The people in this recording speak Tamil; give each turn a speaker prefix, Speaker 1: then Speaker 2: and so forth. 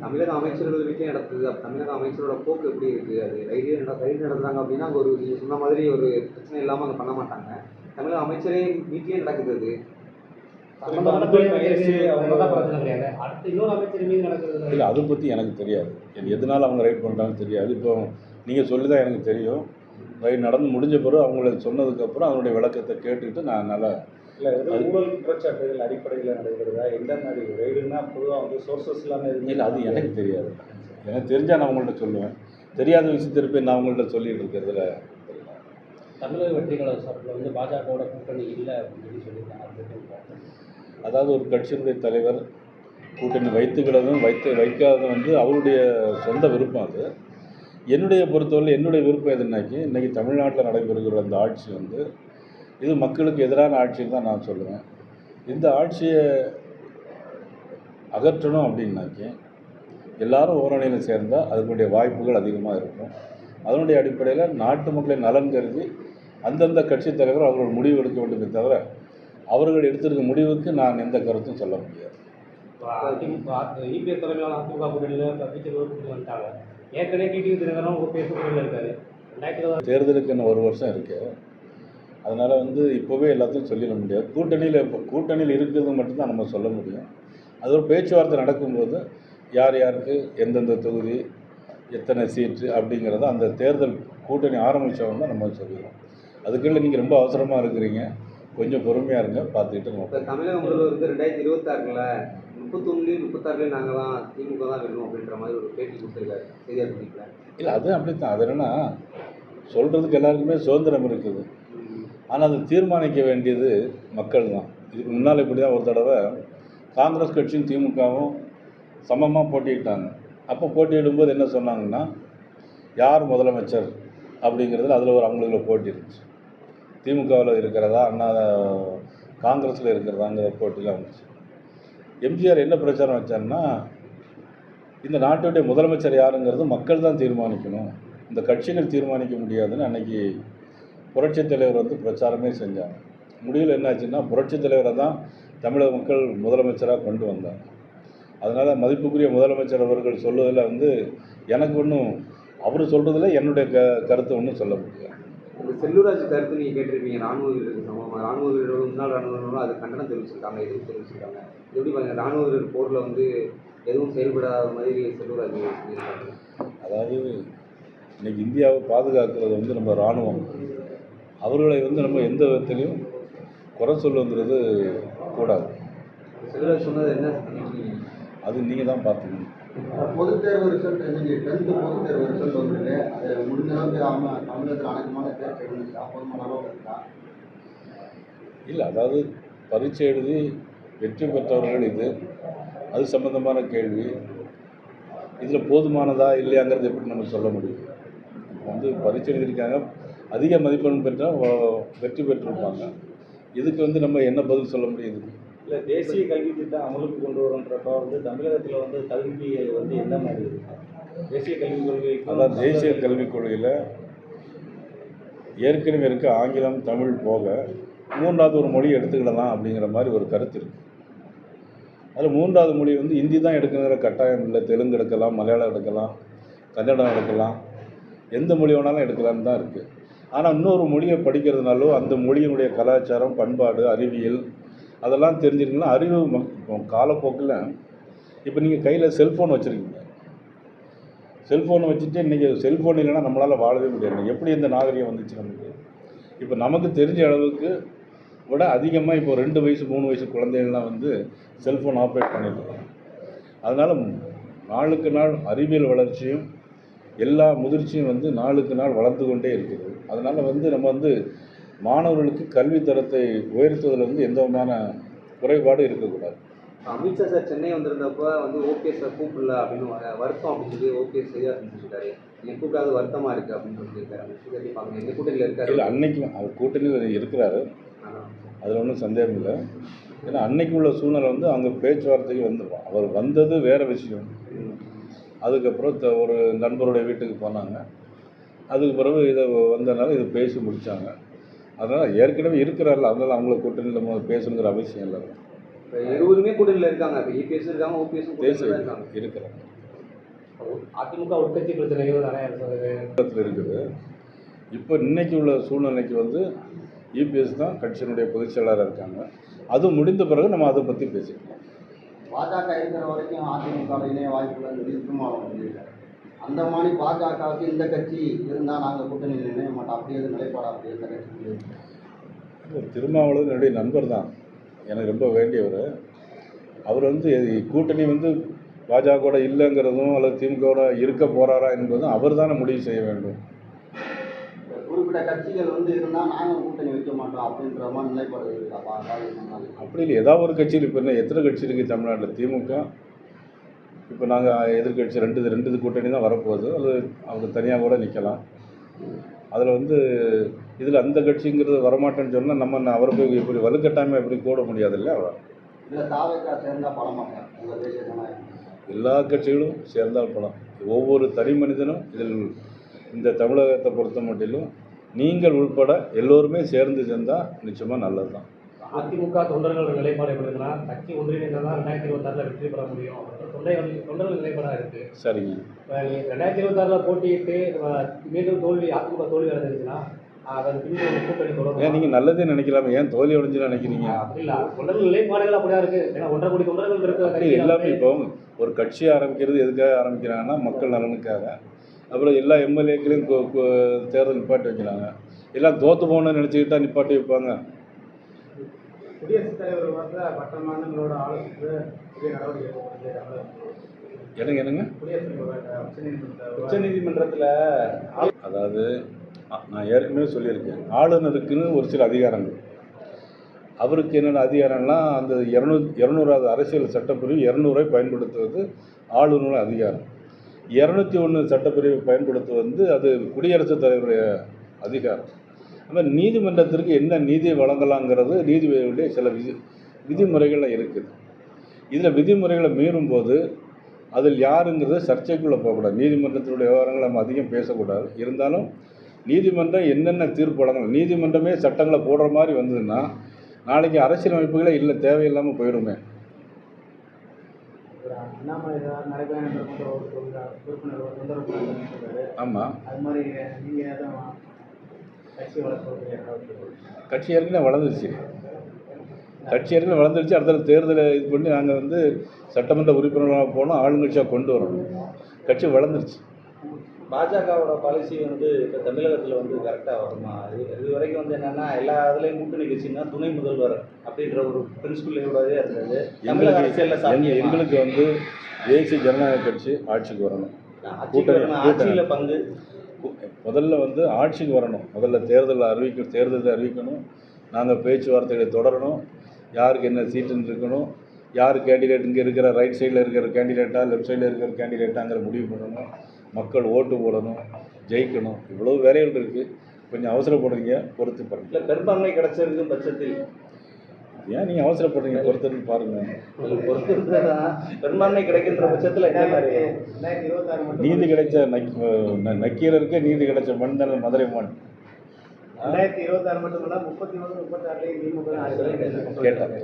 Speaker 1: தமிழக அமைச்சர்கள் வீட்லேயும் நடக்குது. அப்போ தமிழக அமைச்சரோட போக்கு எப்படி இருக்குது? அது ரைடு நடத்துறாங்க அப்படின்னா, அங்கே ஒரு நீங்கள் சொன்ன மாதிரி ஒரு பிரச்சனை இல்லாமல் அங்கே பண்ண மாட்டாங்க. தமிழக அமைச்சரே வீட்லேயே நடக்குது அது.
Speaker 2: சம்பந்தமான துறை அமைச்சருக்கு அவங்க தான் பிரச்சனை கிடையாது. அடுத்து இன்னொரு அமைச்சர் மீது நடக்கிறது
Speaker 3: இல்லை, அதை பற்றி எனக்கு தெரியாது. எதனால் அவங்க ரைட் பண்ணுறாங்கன்னு தெரியாது. இப்போ நீங்கள் சொல்லி தான் எனக்கு தெரியும். ரைட் நடந்து முடிஞ்ச பிறகு அவங்கள சொன்னதுக்கப்புறம் அதனுடைய விளக்கத்தை கேட்டுக்கிட்டு நான் நல்லா
Speaker 4: இல்லை ஊழல் குற்றச்சாட்டுகள் அடிப்படையில் நடைபெறுதா? எந்த மாதிரி ரைடுன்னா பொதுவாக வந்து சோர்சஸ் எல்லாமே
Speaker 3: இல்லை, அது எனக்கு தெரியாது. எனக்கு தெரிஞ்சால் நான் அவங்கள்ட்ட சொல்லுவேன். தெரியாத விஷயத்திற்கு நான் அவங்கள்ட்ட சொல்லிட்டு இருக்கிறதுல
Speaker 2: தமிழக வெற்றிக்கழக சார்பில் வந்து பாஜகவோட கூட்டணி இல்லை அப்படின்னு சொல்லியிருக்காங்க.
Speaker 3: அதாவது ஒரு கட்சியினுடைய தலைவர் கூட்டணி வைத்துக்கிறதும் வைக்காததும் வந்து அவருடைய சொந்த விருப்பம். அது என்னுடைய பொறுத்தவரை என்னுடைய விருப்பம் எதுனாக்கி இன்றைக்கி தமிழ்நாட்டில் நடைபெறுகிற அந்த ஆட்சி வந்து இது மக்களுக்கு எதிரான ஆட்சின்னு தான் நான் சொல்லுவேன். இந்த ஆட்சியை அகற்றணும் அப்படின்னாக்கி எல்லாரும் ஓரணியில் சேர்ந்தால் அதனுடைய வாய்ப்புகள் அதிகமாக இருக்கும். அதனுடைய அடிப்படையில் நாட்டு மக்களின் நலன் கருதி அந்தந்த கட்சித் தலைவர் அவர்கள் முடிவு எடுக்க வேண்டுமே தவிர அவர்கள் எடுத்திருக்க முடிவுக்கு நான் எந்த கருத்தும் சொல்ல முடியாது.
Speaker 2: இபிஎஸ் தலைமையிலான அதிமுக கூட்டணியில் பிஜேபி வந்துட்டாங்க. ஏற்கனவே டிடிவி தினகரன் ஓபிஎஸ் கூட்டணியில் இருக்காரு.
Speaker 3: தேர்தலுக்கு இன்னும் ஒரு வருஷம் இருக்குது. அதனால் வந்து இப்போவே எல்லாத்தையும் சொல்லிட முடியாது. கூட்டணியில் இருக்கிறது மட்டும்தான் நம்ம சொல்ல முடியும். அது ஒரு பேச்சுவார்த்தை நடக்கும்போது யார் யாருக்கு எந்தெந்த தொகுதி எத்தனை சீட்டு அப்படிங்கிறத அந்த தேர்தல் கூட்டணி ஆரம்பித்தவங்க தான் நம்ம சொல்லிடுவோம். அதுக்குள்ள நீங்கள் ரொம்ப அவசரமாக இருக்கிறீங்க, கொஞ்சம் பொறுமையாக இருங்க, பார்த்துக்கிட்டு
Speaker 1: இப்போ தமிழக முதல்வர் வந்து 2026 36 நாங்கள் தான் திமுக தான் வேணும் அப்படின்ற மாதிரி ஒரு பேட்டி கொடுத்துருக்காரு செய்தியாளர் சந்திப்பில்.
Speaker 3: இல்லை, அது அப்படித்தான். அது என்னென்னா சொல்கிறதுக்கு எல்லாருக்குமே சுதந்திரம் இருக்குது. ஆனால் அதை தீர்மானிக்க வேண்டியது மக்கள் தான். இதுக்கு முன்னால் இப்படி தான் ஒரு தடவை காங்கிரஸ் கட்சியும் திமுகவும் சமமாக போட்டியிட்டாங்க. அப்போ போட்டியிடும்போது என்ன சொன்னாங்கன்னா, யார் முதலமைச்சர் அப்படிங்கிறதுல அதில் ஒரு அவங்களுக்குள்ள போட்டி இருந்துச்சு. திமுகவில் இருக்கிறதா காங்கிரஸில் இருக்கிறதாங்கிற போட்டிலாம் இருந்துச்சு. எம்ஜிஆர் என்ன பிரச்சாரம் வச்சார்னா, இந்த நாட்டுடைய முதலமைச்சர் யாருங்கிறது மக்கள் தான் தீர்மானிக்கணும், இந்த கட்சிகள் தீர்மானிக்க முடியாதுன்னு அன்றைக்கி புரட்சித் தலைவர் வந்து பிரச்சாரமே செஞ்சாங்க. முடிவில் என்னாச்சுன்னா புரட்சித் தலைவரை தான் தமிழக மக்கள் முதலமைச்சராக கொண்டு வந்தாங்க. அதனால் மதிப்புக்குரிய முதலமைச்சர் அவர்கள் சொல்வதில் வந்து எனக்கு ஒன்றும் அவர் சொல்கிறதுல என்னுடைய கருத்தை ஒன்றும் சொல்ல முடியாது.
Speaker 1: இந்த செல்லூராஜ் கருத்து நீங்கள் கேட்டிருப்பீங்க. ராணுவ வீரருக்கு சமமாக ராணுவ வீரரோட முன்னாள் ராணுவ வீரரும் அது கண்டனம் தெரிவிச்சிருக்காங்க, எதுவும் தெரிவிச்சிருக்காங்க. எப்படி பாருங்கள், ராணுவ வீரர் போரில் வந்து எதுவும் செயல்படாத மாதிரி செல்லூராஜ் சொல்லியிருக்காங்க.
Speaker 3: அதாவது இன்றைக்கி இந்தியாவை பாதுகாக்கிறது வந்து நம்ம இராணுவம். அவர்களை வந்து நம்ம எந்த விதத்திலையும் குறை சொல்லுங்கிறது கூடாது.
Speaker 1: செல்லூராஜ் சொன்னது என்ன
Speaker 3: அது நீங்கள் தான் பார்த்துக்கணும்.
Speaker 5: பொதுத் தேர்வு ரிசல்ட் 10th பொதுத் தேர்வு ரிசல்ட் வந்துருக்கு. அது முடிஞ்ச அளவுக்கு தமிழகத்தில் அனைத்துமான தேர்ச்சி இருந்துச்சு. அப்போதுமான அளவுக்கு இருக்கா?
Speaker 3: இல்லை, அதாவது பரீட்சை எழுதி வெற்றி பெற்றவர்கள் இது அது சம்பந்தமான கேள்வி. இதில் போதுமானதா இல்லையாங்கிறது எப்படி நம்ம சொல்ல முடியும்? இப்போ வந்து பரீட்சை எழுதியிருக்காங்க, அதிக மதிப்பெண் பெற்றால் வெற்றி பெற்றிருப்பாங்க. இதுக்கு வந்து நம்ம என்ன பதில் சொல்ல முடியுது?
Speaker 4: இல்லை, தேசிய கல்வி திட்டம் அமலுக்கு கொண்டு வரன்றப்ப வந்து தமிழகத்தில் வந்து கல்வி வந்து என்ன மாதிரி இருக்கு? தேசிய கல்விக் கொள்கை,
Speaker 3: அதான் தேசிய கல்விக் கொள்கையில் ஏற்கனவே இருக்க ஆங்கிலம் தமிழ் போக 3வது ஒரு மொழி எடுத்துக்கிடலாம் அப்படிங்கிற மாதிரி ஒரு கருத்து இருக்குது. அதில் 3வது மொழி வந்து ஹிந்தி தான் எடுக்கணுங்கிற கட்டாயம் இல்லை. தெலுங்கு எடுக்கலாம், மலையாளம் எடுக்கலாம், கன்னடம் எடுக்கலாம், எந்த மொழி வேணாலும் எடுக்கலான்னு தான் இருக்குது. ஆனால் இன்னொரு மொழியை படிக்கிறதுனாலோ அந்த மொழியினுடைய கலாச்சாரம், பண்பாடு, அறிவியல் அதெல்லாம் தெரிஞ்சிருக்கீங்கன்னா அறிவு காலப்போக்கில் இப்போ நீங்கள் கையில் செல்ஃபோன் வச்சுருக்கீங்க. செல்ஃபோனை வச்சுட்டு இன்றைக்கி செல்ஃபோன் இல்லைன்னா நம்மளால் வாழவே முடியாது. எப்படி இந்த நாகரிகம் வந்துச்சு நமக்கு? இப்போ நமக்கு தெரிஞ்ச அளவுக்கு விட அதிகமாக இப்போ 2 வயசு 3 வயசு குழந்தைகள்லாம் வந்து செல்ஃபோன் ஆப்ரேட் பண்ணிட்டுருக்காங்க. அதனால் நாளுக்கு நாள் அறிவியல் வளர்ச்சியும் எல்லா முதிர்ச்சியும் வந்து நாளுக்கு நாள் வளர்ந்து கொண்டே இருக்குது. அதனால் வந்து நம்ம வந்து மாணவர்களுக்கு கல்வி தரத்தை உயர்த்துவதில் வந்து எந்த விதமான குறைபாடு இருக்கக்கூடாது.
Speaker 1: அமித்ஷா சார் சென்னை வந்திருந்தப்போ வந்து ஓபிஎஸ்ஸை கூப்பிடல அப்படின்னு வருத்தம் அப்படின்னு சொல்லி ஓபிஎஸ் சரியாக செஞ்சுருக்காரு. எங்கள் கூப்பிடாது வருத்தமாக இருக்குது அப்படின்னு சொல்லியிருக்காரு. அமைச்சர் பார்க்கணும், எங்கள் கூட்டணியில் இருக்காரு.
Speaker 3: இல்லை, அன்னைக்கு அவர் கூட்டணியில் இருக்கிறாரு, அதில் ஒன்றும் சந்தேகம் இல்லை. ஏன்னா அன்னைக்கு உள்ள சூழ்நிலை வந்து அவங்க பேச்சுவார்த்தைக்கு வந்துடுவோம். அவர் வந்தது வேறு விஷயம். அதுக்கப்புறம் ஒரு நண்பருடைய வீட்டுக்கு போனாங்க. அதுக்கு பிறகு இதை வந்ததுனால இதை பேசி முடித்தாங்க. அதனால் ஏற்கனவே இருக்கிறாரில்ல, அதனால் அவங்கள கூட்டணியில் நம்ம பேசணுங்கிற அவசியம் இல்லை.
Speaker 1: இப்போ இருவருமே கூட்டணியில் இருக்காங்க. இப்போ இபிஎஸ் இருக்காங்க, ஓபிஎஸும் கூட்டணியில் தான் இருக்காங்க.
Speaker 3: இருக்கிறாங்க
Speaker 2: அதிமுக உட்கட்சி பிரச்சனைகள் நிறைய
Speaker 3: இருக்குது. இப்போ இன்னைக்கு உள்ள சூழ்நிலைக்கு வந்து இபிஎஸ் தான் கட்சியினுடைய பொதுச் செயலாளராக இருக்காங்க. அது முடிந்த பிறகு நம்ம அதை பற்றி பேசிக்கலாம்.
Speaker 5: பாஜக இருக்கிற வரைக்கும் அதிமுக இணைய வாய்ப்புகள் சொல்லி திருமாவளவன் சொல்லியிருக்காரு. அந்த மாதிரி பாஜகவுக்கு இந்த கட்சி இருந்தால் நாங்கள் கூட்டணியில் இணைய மாட்டோம், அப்படியே நிலைப்பாடு அப்படி இந்த கட்சி.
Speaker 3: திருமாவளவன் என்னுடைய நண்பர் தான், எனக்கு ரொம்ப வேண்டியவர். அவர் வந்து கூட்டணி வந்து பாஜகவோட இல்லைங்கிறதும் அல்லது திமுகவோட இருக்க போகிறாரா என்பதும் அவர் தானே முடிவு செய்ய வேண்டும்.
Speaker 5: குறிப்பிட்ட கட்சிகள் வந்து இருந்தால் நாங்கள் கூட்டணி வைக்க மாட்டோம் அப்படின்ற மாதிரி நிலைப்பாடு இருக்கா?
Speaker 3: அப்படி இல்லை, ஏதாவது ஒரு கட்சியில் இப்போ என்ன எத்தனை கட்சி இருக்குது தமிழ்நாட்டில்? திமுக இப்போ நாங்கள் எதிர்கட்சி ரெண்டு கூட்டணி தான் வரப்போகுது. அது அவங்க தனியாக கூட நிற்கலாம். அதில் வந்து இதில் அந்த கட்சிங்கிறது வரமாட்டேன்னு சொன்னால் நம்ம அவரை போய் இப்படி வலுக்கட்டாமல் எப்படி கூட முடியாதுல்ல. அவர்
Speaker 5: இதில் தாவேக்கா சேர்ந்தால் பலமாட்டேன் உங்கள் தேசிய ஜனநாயகம்
Speaker 3: எல்லா கட்சிகளும் சேர்ந்தால் பலம். ஒவ்வொரு தனி மனிதனும் இதில் இந்த தமிழகத்தை பொறுத்த மட்டிலும் நீங்கள் உள்பட எல்லோருமே சேர்ந்து சேர்ந்தால் நிச்சயமாக நல்லது தான்.
Speaker 2: அதிமுக தொண்டர்கள் நிலைப்பாடு எப்படி இருக்குன்னா, கட்சி ஒன்றிணைந்தால் தான் 2026 வெற்றி பெற முடியும். தொண்டர்கள் நிலைப்பாடாக இருக்குது.
Speaker 3: சரிங்க.
Speaker 2: இப்போ 2026 போட்டியிட்டு மீண்டும் அதிமுக தோல்வி அடைஞ்சிருச்சுன்னா அதன் பின்பு கூட்டணி தொடரும்.
Speaker 3: ஏன் நீங்கள் நல்லதே நினைக்கலாமே, ஏன் தோல்வி அடைஞ்சுன்னு நினைக்கிறீங்க?
Speaker 2: அப்படி இல்லை, தொண்டர்கள் நிலைப்பாடுகள் அப்படியா இருக்குது. ஏன்னா 1.5 கோடி தொண்டர்கள்
Speaker 3: அப்படி
Speaker 2: இருக்கிற
Speaker 3: எல்லாமே இப்போ ஒரு கட்சி ஆரம்பிக்கிறது எதுக்காக ஆரம்பிக்கிறாங்கன்னா மக்கள் நலனுக்காக. அப்புறம் எல்லா எம்எல்ஏக்களையும் தேர்தல் நிப்பாட்டி வைக்கிறாங்க. எல்லாம் தோற்று போகணும்னு நினச்சிக்கிட்டா நிப்பாட்டி வைப்பாங்க.
Speaker 2: குடியரசுத் தலைவர் வந்து மற்ற மாநிலங்களோட ஆலோசித்து புதிய நடவடிக்கை
Speaker 3: என்னங்க
Speaker 4: உச்சநீதிமன்றத்தில்
Speaker 3: அதாவது நான் ஏற்கனவே சொல்லியிருக்கேன், ஆளுநருக்குன்னு ஒரு சில அதிகாரங்கள். அவருக்கு என்னென்ன அதிகாரம்லாம் அந்த 200வது அரசியல் சட்டப்பிரிவு 200ஐ பயன்படுத்துவது ஆளுநர் அதிகாரம். 201 சட்டப்பிரிவை பயன்படுத்துவது வந்து அது குடியரசுத் தலைவருடைய அதிகாரம். நம்ம நீதிமன்றத்திற்கு என்ன நீதியை வழங்கலாங்கிறது நீதிபதிகளுடைய சில விதிமுறைகளில் இருக்குது. இதில் விதிமுறைகளை மீறும்போது அதில் யாருங்கிறது சர்ச்சைக்குள்ளே போகக்கூடாது. நீதிமன்றத்தினுடைய விவகாரங்களை நம்ம அதிகம் பேசக்கூடாது. இருந்தாலும் நீதிமன்றம் என்னென்ன தீர்ப்பு வழங்கலாம், நீதிமன்றமே சட்டங்களை போடுற மாதிரி வந்ததுன்னா நாளைக்கு அரசியலமைப்புகளே இல்லை, தேவையில்லாமல் போயிடுமே. ஆமாம், கட்சி ஏற்கனவே வளர்ந்துருச்சு. அடுத்த தேர்தலை இது பண்ணி நாங்கள் வந்து சட்டமன்ற உறுப்பினராக போனோம், ஆளுங்கட்சியாக கொண்டு வரணும். கட்சி வளர்ந்துருச்சு.
Speaker 4: பாஜகவோட பாலிசி வந்து இப்போ தமிழகத்தில் வந்து கரெக்டாக வருமா? இது வரைக்கும் வந்து என்னென்னா எல்லா இதுலேயும் கூட்டணி கட்சின்னா துணை முதல்வர் அப்படின்ற ஒரு பிரின்சிபலோடவே இருந்தது. தமிழக அரசியலில்
Speaker 3: எங்களுக்கு வந்து தேசிய ஜனநாயக கட்சி ஆட்சிக்கு வரணும்.
Speaker 4: ஆட்சியில் பங்கு
Speaker 3: முதல்ல வந்து ஆட்சிக்கு வரணும். முதல்ல தேர்தலை அறிவிக்கணும். நாங்கள் பேச்சுவார்த்தைகளை தொடரணும். யாருக்கு என்ன சீட்டுன்னு இருக்கணும், யார் கேண்டிடேட், இங்கே இருக்கிற ரைட் சைடில் இருக்கிற கேண்டிடேட்டா லெஃப்ட் சைடில் இருக்கிற கேண்டிடேட்டாங்கிற முடிவு பண்ணணும். மக்கள் ஓட்டு போடணும், ஜெயிக்கணும். இவ்வளோ வேலைகள் இருக்குது. கொஞ்சம் அவசரப்படுறீங்க, பொறுத்து பாருங்கள்.
Speaker 4: இல்லை பெரும்பான்மை கிடைச்சிருக்கும் பட்சத்தில்
Speaker 3: ஏன் நீங்கள் அவசரப்படுறீங்க? பொறுத்துன்னு பாருங்கள்.
Speaker 4: பொறுத்து பெரும்பான்மை கிடைக்கின்ற பட்சத்தில் என்ன மாதிரி
Speaker 3: நீதி கிடைச்ச நக்கீரருக்கே நீதி கிடைச்ச மண் தானே மதுரை மண்.
Speaker 2: 2026 மட்டுமல்ல 33, 36
Speaker 3: கேட்டாங்க.